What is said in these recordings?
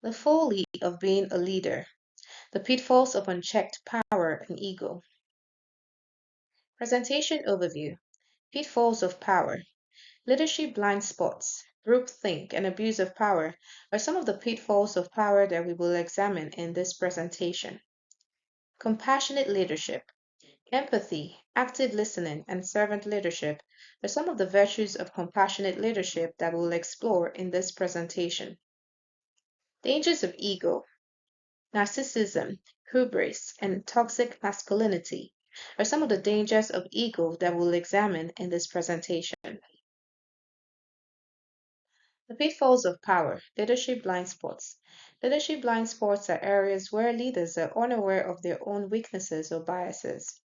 The folly of being a leader, the pitfalls of unchecked power and ego. Presentation overview, pitfalls of power, leadership blind spots, groupthink, and abuse of power are some of the pitfalls of power that we will examine in this presentation. Compassionate leadership, empathy, active listening, and servant leadership are some of the virtues of compassionate leadership that we will explore in this presentation. Dangers of ego, narcissism, hubris, and toxic masculinity are some of the dangers of ego that we'll examine in this presentation. The pitfalls of power, leadership blind spots. Leadership blind spots are areas where leaders are unaware of their own weaknesses or biases.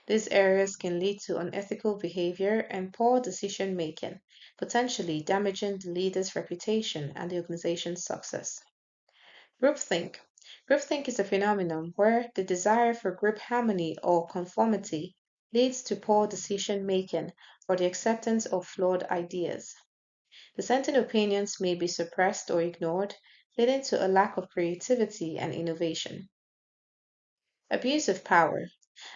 These areas can lead to unethical behavior and poor decision making, potentially damaging the leader's reputation and the organization's success. Groupthink. Groupthink is a phenomenon where the desire for group harmony or conformity leads to poor decision making or the acceptance of flawed ideas. Dissenting opinions may be suppressed or ignored, leading to a lack of creativity and innovation. Abuse of power.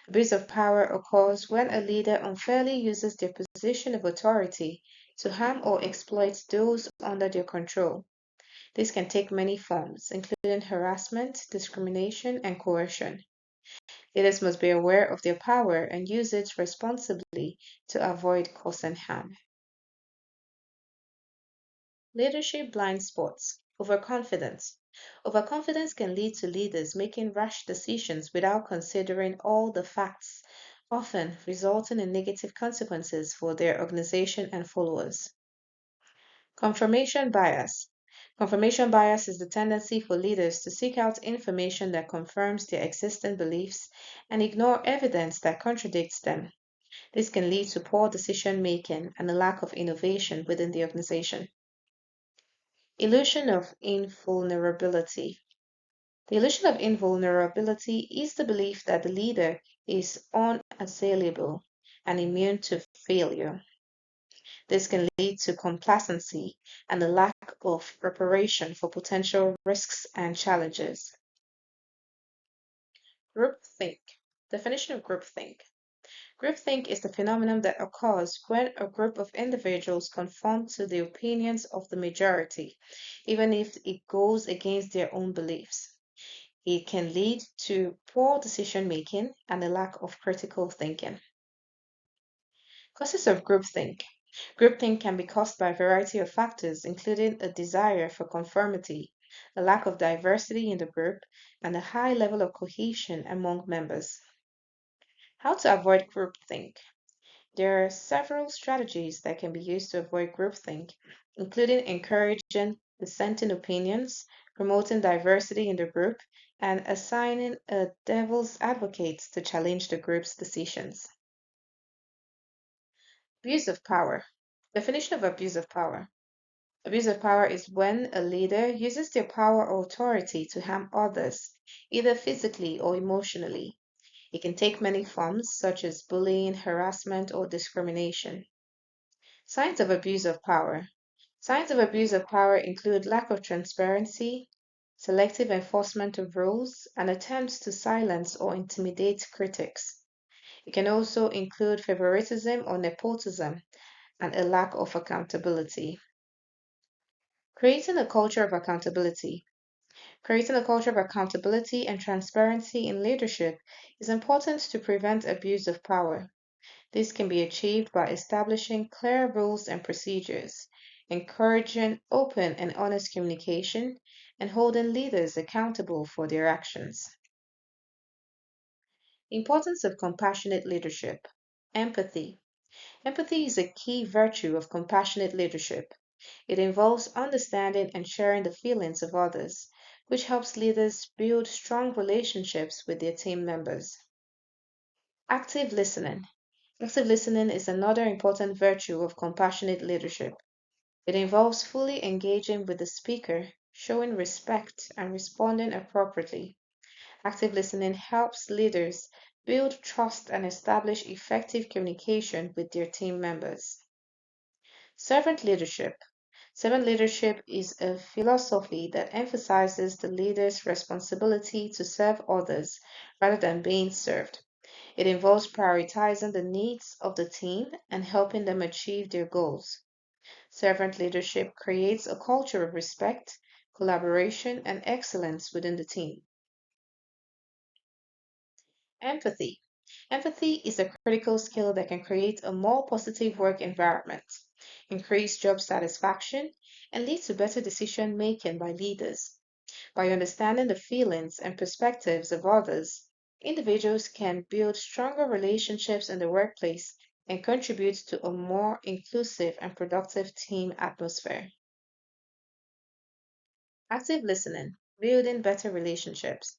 Abuse of power occurs when a leader unfairly uses their position of authority to harm or exploit those under their control. This can take many forms, including harassment, discrimination, and coercion. Leaders must be aware of their power and use it responsibly to avoid causing harm. Leadership blind spots. Overconfidence. Overconfidence can lead to leaders making rash decisions without considering all the facts, often resulting in negative consequences for their organization and followers. Confirmation bias. Confirmation bias is the tendency for leaders to seek out information that confirms their existing beliefs and ignore evidence that contradicts them. This can lead to poor decision making and a lack of innovation within the organization. Illusion of invulnerability. The illusion of invulnerability is the belief that the leader is unassailable and immune to failure. This can lead to complacency and a lack of preparation for potential risks and challenges. Groupthink. Definition of groupthink. Groupthink is the phenomenon that occurs when a group of individuals conform to the opinions of the majority, even if it goes against their own beliefs. It can lead to poor decision making and a lack of critical thinking. Causes of groupthink. Groupthink can be caused by a variety of factors, including a desire for conformity, a lack of diversity in the group, and a high level of cohesion among members. How to avoid groupthink? There are several strategies that can be used to avoid groupthink, including encouraging dissenting opinions, promoting diversity in the group, and assigning a devil's advocate to challenge the group's decisions. Abuse of power. Definition of abuse of power. Abuse of power is when a leader uses their power or authority to harm others, either physically or emotionally. It can take many forms, such as bullying, harassment, or discrimination. Signs of abuse of power. Signs of abuse of power include lack of transparency, selective enforcement of rules, and attempts to silence or intimidate critics. It can also include favoritism or nepotism and a lack of accountability. Creating a culture of accountability. Creating a culture of accountability and transparency in leadership is important to prevent abuse of power. This can be achieved by establishing clear rules and procedures, encouraging open and honest communication, and holding leaders accountable for their actions. Importance of compassionate leadership. Empathy. Empathy is a key virtue of compassionate leadership. It involves understanding and sharing the feelings of others, which helps leaders build strong relationships with their team members. Active listening. Active listening is another important virtue of compassionate leadership. It involves fully engaging with the speaker, showing respect, and responding appropriately. Active listening helps leaders build trust and establish effective communication with their team members. Servant leadership. Servant leadership is a philosophy that emphasizes the leader's responsibility to serve others rather than being served. It involves prioritizing the needs of the team and helping them achieve their goals. Servant leadership creates a culture of respect, collaboration, and excellence within the team. Empathy. Empathy is a critical skill that can create a more positive work environment, increase job satisfaction, and lead to better decision making by leaders. By understanding the feelings and perspectives of others, individuals can build stronger relationships in the workplace and contribute to a more inclusive and productive team atmosphere. Active listening, building better relationships.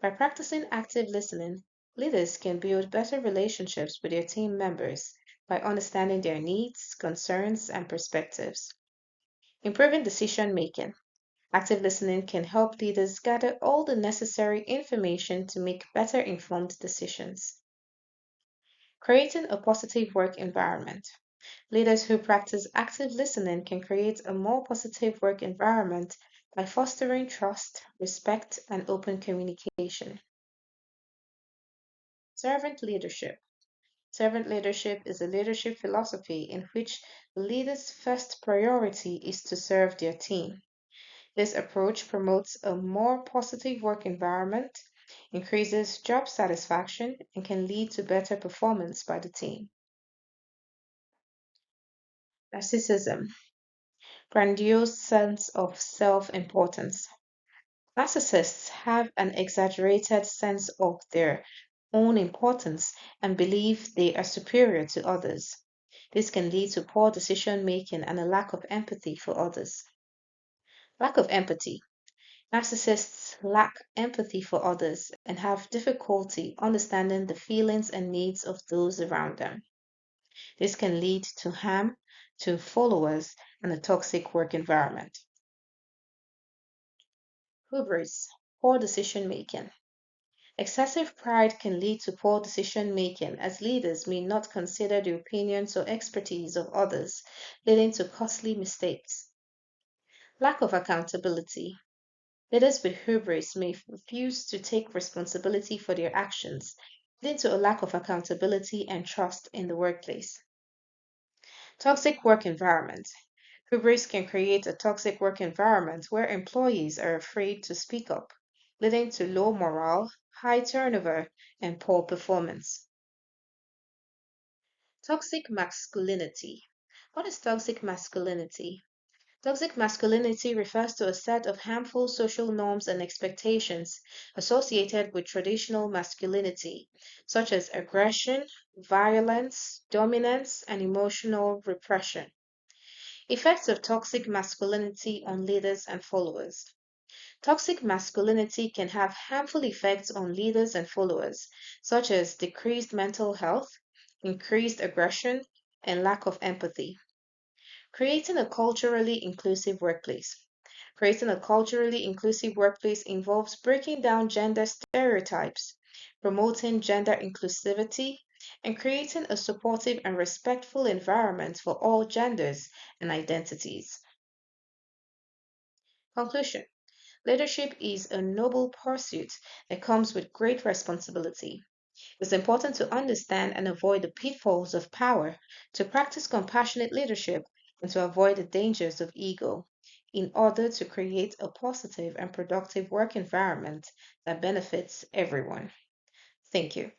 By practicing active listening, leaders can build better relationships with their team members by understanding their needs, concerns, and perspectives. Improving decision making. Active listening can help leaders gather all the necessary information to make better informed decisions. Creating a positive work environment. Leaders who practice active listening can create a more positive work environment by fostering trust, respect, and open communication. Servant leadership. Servant leadership is a leadership philosophy in which the leader's first priority is to serve their team. This approach promotes a more positive work environment, increases job satisfaction, and can lead to better performance by the team. Narcissism, grandiose sense of self importance. Narcissists have an exaggerated sense of their own importance and believe they are superior to others. This can lead to poor decision making and a lack of empathy for others. Lack of empathy. Narcissists lack empathy for others and have difficulty understanding the feelings and needs of those around them. This can lead to harm to followers and a toxic work environment. Hubris, poor decision making. Excessive pride can lead to poor decision making as leaders may not consider the opinions or expertise of others, leading to costly mistakes. Lack of accountability. Leaders with hubris may refuse to take responsibility for their actions, leading to a lack of accountability and trust in the workplace. Toxic work environment. Hubris can create a toxic work environment where employees are afraid to speak up, leading to low morale, high turnover, and poor performance. Toxic masculinity. What is toxic masculinity? Toxic masculinity refers to a set of harmful social norms and expectations associated with traditional masculinity, such as aggression, violence, dominance, and emotional repression. Effects of toxic masculinity on leaders and followers. Toxic masculinity can have harmful effects on leaders and followers, such as decreased mental health, increased aggression, and lack of empathy. Creating a culturally inclusive workplace. Creating a culturally inclusive workplace involves breaking down gender stereotypes, promoting gender inclusivity, and creating a supportive and respectful environment for all genders and identities. Conclusion. Leadership is a noble pursuit that comes with great responsibility. It's important to understand and avoid the pitfalls of power, to practice compassionate leadership, and to avoid the dangers of ego in order to create a positive and productive work environment that benefits everyone. Thank you.